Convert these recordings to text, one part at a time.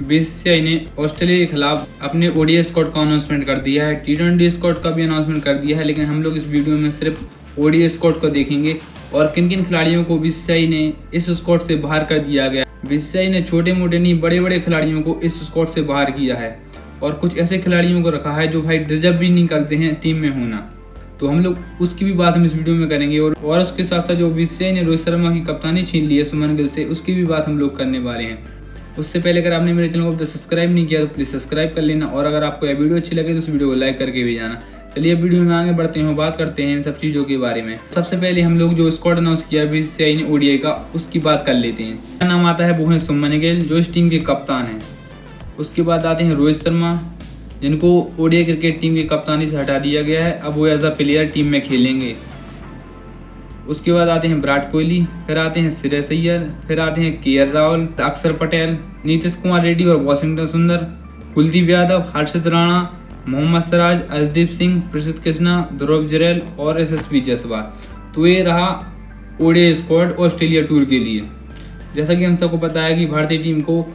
BCCI ने Australia के खिलाफ अपने ओडीआई स्क्वाड का अनाउंसमेंट कर दिया है, टी20 स्क्वाड का भी अनाउंसमेंट कर दिया है, लेकिन हम लोग इस वीडियो में सिर्फ ओडीआई स्क्वाड को देखेंगे और किन किन खिलाड़ियों को बीसीसीआई ने इस स्क्वाड से बाहर कर दिया गया। बीसीसीआई ने छोटे मोटे नहीं बड़े बड़े खिलाड़ियों को इस स्क्वाड से बाहर किया है और कुछ ऐसे खिलाड़ियों को रखा है जो भाई डिजर्व भी नहीं करते हैं टीम में होना। तो हम लोग उसकी भी बात हम इस वीडियो में करेंगे और उसके साथ साथ जो बीसीसीआई ने रोहित शर्मा की कप्तानी छीन ली है सुमन गिल से, उसकी भी बात हम लोग करने वाले हैं। उससे पहले अगर आपने मेरे चैनल को अब तक सब्सक्राइब नहीं किया तो प्लीज़ सब्सक्राइब कर लेना और अगर आपको यह वीडियो अच्छी लगे तो इस वीडियो को लाइक करके भी जाना। चलिए वीडियो में आगे बढ़ते हैं, बात करते हैं इन सब चीज़ों के बारे में। सबसे पहले हम लोग जो स्क्वाड अनाउंस किया बीसीसीआई ने ओडीआई का, उसकी बात कर लेते हैं। क्या नाम आता है वो है सुमन गिल, जो इस टीम के कप्तान हैं। उसके बाद आते हैं रोहित शर्मा, जिनको ओडीआई क्रिकेट टीम की कप्तानी से हटा दिया गया है, अब वो एज अ प्लेयर टीम में खेलेंगे। उसके बाद आते हैं विराट कोहली, फिर आते हैं श्रेयस अय्यर, फिर आते हैं केएल राहुल, अक्षर पटेल, नीतीश कुमार रेड्डी और वाशिंगटन सुंदर, कुलदीप यादव, हर्षित राणा, मोहम्मद सिराज, अर्शदीप सिंह, प्रसिद्ध कृष्णा, ध्रुव जुरैल और एसएसवी जायसवाल। तो ये रहा ओडीआई स्क्वाड ऑस्ट्रेलिया टूर के लिए। जैसा कि हम सबको पता है कि भारतीय टीम को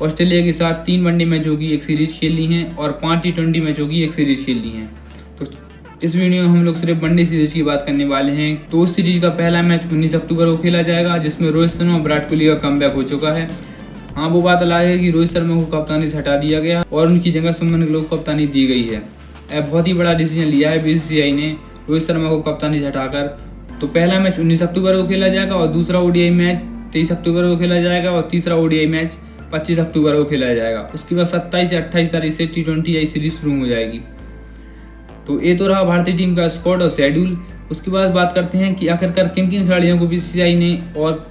ऑस्ट्रेलिया के साथ 3 वनडे मैचों की एक सीरीज खेलनी है और 5 टी20 मैचों की एक सीरीज खेलनी है। तो इस वीडियो में हम लोग सिर्फ वनडे सीरीज की बात करने वाले हैं। तो उस सीरीज का पहला मैच 19 अक्टूबर को खेला जाएगा, जिसमें रोहित शर्मा और विराट कोहली का कमबैक हो चुका है। हाँ, वो बात अलग है कि रोहित शर्मा को कप्तानी से हटा दिया गया और उनकी जगह सुमन गिल को कप्तानी दी गई है। अब बहुत ही बड़ा डिसीजन लिया है बीसीसीआई ने रोहित शर्मा को कप्तानी से हटाकर। तो पहला मैच 19 अक्टूबर को खेला जाएगा और दूसरा ओडीआई मैच 23 अक्टूबर को खेला जाएगा और तीसरा ओडीआई मैच 25 अक्टूबर को खेला जाएगा। उसके बाद 27 से 28 तारीख से टी20 सीरीज शुरू हो जाएगी। तो ये तो रहा भारतीय टीम का स्क्वाड और शेड्यूल। उसके बाद बात करते हैं कि आखिरकार किन किन खिलाड़ियों को बीसीसीआई ने और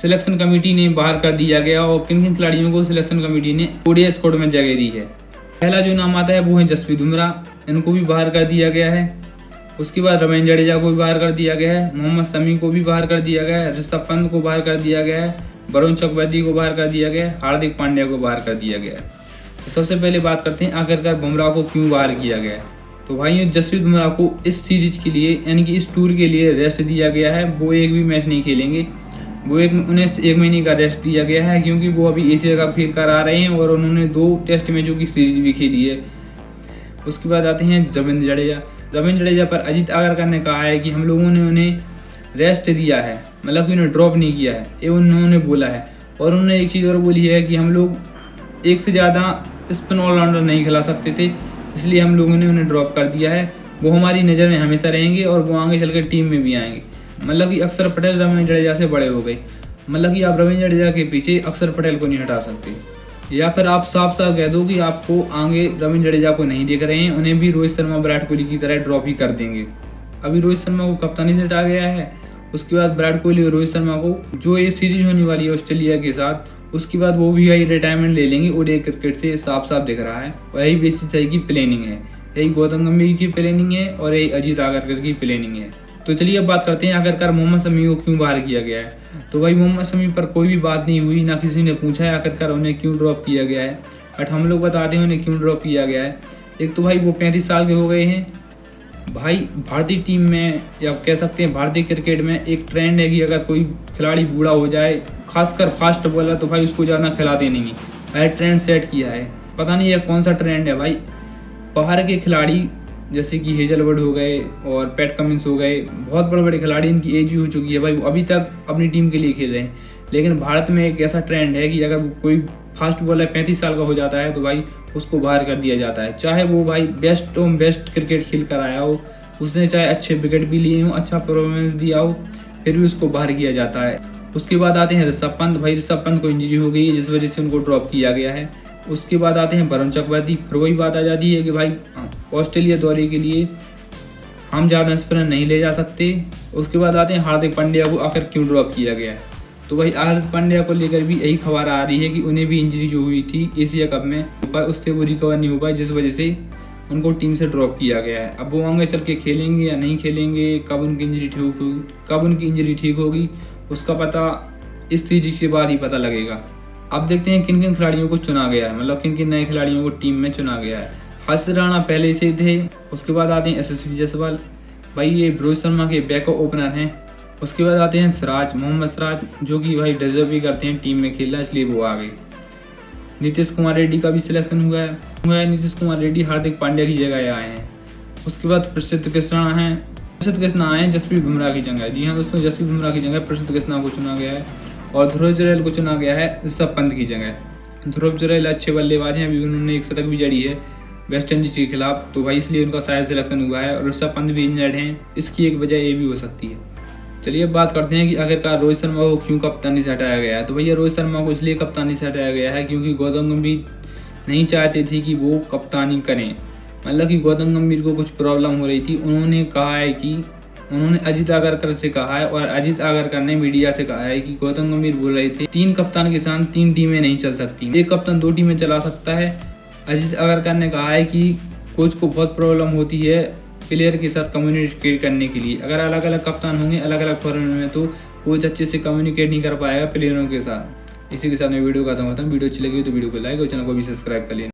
सिलेक्शन कमेटी ने बाहर कर दिया गया और किन किन खिलाड़ियों को सिलेक्शन कमेटी ने ओडीआई स्क्वाड में जगह दी है। पहला जो नाम आता है वो है जसप्रीत बुमराह, इनको भी बाहर कर दिया गया है। उसके बाद रवींद्र जडेजा को भी बाहर कर दिया गया है, मोहम्मद शमी को भी बाहर कर दिया गया है, ऋषभ पंत को बाहर कर दिया गया है, वरुण चक्रवर्ती को बाहर कर दिया गया है, हार्दिक पांड्या को बाहर कर दिया गया है। तो सबसे पहले बात करते हैं आखिरकार बुमराह को क्यों बाहर किया गया है। तो भाई जसप्रीत बुमराह को इस सीरीज के लिए यानी कि इस टूर के लिए रेस्ट दिया गया है। वो एक भी मैच नहीं खेलेंगे, उन्हें 1 महीने का रेस्ट दिया गया है क्योंकि वो अभी एशिया कप खेल कर आ रहे हैं और उन्होंने 2 टेस्ट मैचों की सीरीज भी खेली है। उसके बाद आते हैं रवींद्र जडेजा। रवींद्र जडेजा पर अजीत आगरकर ने कहा है कि हम लोगों ने उन्हें रेस्ट दिया है, मतलब कि उन्हें ड्रॉप नहीं किया है, ये उन्होंने बोला है। और उन्होंने एक चीज़ और बोली है कि हम लोग एक से ज़्यादा स्पिन ऑलराउंडर नहीं खिला सकते थे, इसलिए हम लोगों ने उन्हें ड्रॉप कर दिया है। वो हमारी नज़र में हमेशा रहेंगे और वो आगे चल कर टीम में भी आएंगे। मतलब कि अक्षर पटेल रवींद्र जडेजा से बड़े हो गए, मतलब कि आप रवींद्र जडेजा के पीछे अक्षर पटेल को नहीं हटा सकते। या फिर आप साफ साफ कह दो कि आपको आगे रवींद्र जडेजा को नहीं देख रहे हैं, उन्हें भी रोहित शर्मा विराट कोहली की तरह ड्रॉप ही कर देंगे। अभी रोहित शर्मा को कप्तानी से हटा गया है, उसके बाद विराट कोहली और रोहित शर्मा को जो ये सीरीज होने वाली है ऑस्ट्रेलिया के साथ, उसके बाद वो भी यही रिटायरमेंट ले लेंगे ओडीआई क्रिकेट से, साफ साफ दिख रहा है। और यही बीसीसीआई की प्लानिंग है, यही गौतम गंभीर की प्लानिंग है और यही अजीत आगरकर की प्लानिंग है। तो चलिए अब बात करते हैं आखिरकार मोहम्मद शमी को क्यों बाहर किया गया है। तो भाई मोहम्मद शमी पर कोई भी बात नहीं हुई, ना किसी ने पूछा है आखिरकार उन्हें क्यों ड्रॉप किया गया है, बट हम लोग बताते हैं उन्हें क्यों ड्रॉप किया गया है। एक तो भाई वो 35 साल के हो गए हैं। भाई भारतीय टीम में या कह सकते हैं भारतीय क्रिकेट में एक ट्रेंड है कि अगर कोई खिलाड़ी बूढ़ा हो जाए, खासकर फास्ट बॉलर, तो भाई उसको ज़्यादा खिलाते नहीं है। ट्रेंड सेट किया है, पता नहीं यह कौन सा ट्रेंड है भाई। बाहर के खिलाड़ी जैसे कि हेजलवुड हो गए और पैट कमिंस हो गए, बहुत बड़े बड़े खिलाड़ी, इनकी एज भी हो चुकी है भाई, वो अभी तक अपनी टीम के लिए खेल रहे हैं। लेकिन भारत में एक ऐसा ट्रेंड है कि अगर कोई फास्ट बॉलर 35 साल का हो जाता है तो भाई उसको बाहर कर दिया जाता है, चाहे वो भाई बेस्ट क्रिकेट खेल कर आया हो, उसने चाहे अच्छे विकेट भी लिए हों, अच्छा परफॉर्मेंस दिया हो, फिर भी उसको बाहर किया जाता है। उसके बाद आते हैं ऋषभ पंत। भाई ऋषभ पंत को इंजरी हो गई है जिस वजह से उनको ड्रॉप किया गया है। उसके बाद आते हैं वरुण चक्रवर्ती। फिर वही बात आ जाती है कि भाई ऑस्ट्रेलिया दौरे के लिए हम ज़्यादा स्पिनर नहीं ले जा सकते। उसके बाद आते हैं हार्दिक पांड्या को आखिर क्यों ड्रॉप किया गया है। तो भाई हार्दिक पांड्या को लेकर भी यही खबर आ रही है कि उन्हें भी इंजरी जो हुई थी एशिया कप में, उससे वो रिकवर नहीं हो पाए, जिस वजह से उनको टीम से ड्रॉप किया गया है। अब वो आगे चल के खेलेंगे या नहीं खेलेंगे, कब उनकी इंजरी ठीक होगी उसका पता इस सीरीज के बाद ही पता लगेगा। अब देखते हैं किन किन खिलाड़ियों को चुना गया है, मतलब किन किन नए खिलाड़ियों को टीम में चुना गया है। हर्षित राणा पहले से थे। उसके बाद आते हैं एसएसवी जायसवाल, भाई ये रोहित शर्मा के बैकअप ओपनर हैं। उसके बाद आते हैं सिराज, मोहम्मद सिराज, जो कि भाई डिजर्व भी करते हैं टीम में खेलना, इसलिए वो आ गए। नीतीश कुमार रेड्डी का भी सिलेक्शन हुआ है। नीतीश कुमार रेड्डी हार्दिक पांड्या की जगह आए हैं। उसके बाद प्रसिद्ध कृष्णा आए हैं जसप्रीत बुमराह की जगह। जी हाँ दोस्तों, जसप्रीत बुमराह की जगह प्रसिद्ध कृष्णा को चुना गया है और ध्रुव जुरैल को चुना गया है ऋषभ पंत की जगह। ध्रुव जुरैल अच्छे बल्लेबाज हैं, अभी उन्होंने एक शतक भी जड़ी है वेस्ट इंडीज के खिलाफ, तो भाई इसलिए उनका शायद सिलेक्शन हुआ है। और ऋषभ पंत भी इंजर्ड हैं, इसकी एक वजह ये भी हो सकती है। चलिए अब बात करते हैं कि आखिरकार रोहित शर्मा को क्यों कप्तानी से हटाया गया है। तो भैया रोहित शर्मा को इसलिए कप्तानी से हटाया गया है क्योंकि गौतम गंभीर नहीं चाहते थे कि वो कप्तानी करें। मतलब कि गौतम गंभीर को कुछ प्रॉब्लम हो रही थी। उन्होंने अजित आगरकर से कहा है और अजित आगरकर ने मीडिया से कहा है कि गौतम गंभीर बोल रहे थे 3 कप्तान के साथ 3 टीमें नहीं चल सकती, एक कप्तान 2 टीमें चला सकता है। अजित आगरकर ने कहा है कि कोच को बहुत प्रॉब्लम होती है प्लेयर के साथ कम्युनिकेट करने के लिए। अगर अलग अलग कप्तान होंगे अलग अलग फॉर्मेट में तो कोच अच्छे से कम्युनिकेट नहीं कर पाएगा प्लेयरों के साथ। इसी के साथ मैं वीडियो खत्म होता हूँ। वीडियो अच्छी लगी तो वीडियो को लाइक और चैनल को भी सब्सक्राइब कर लेना।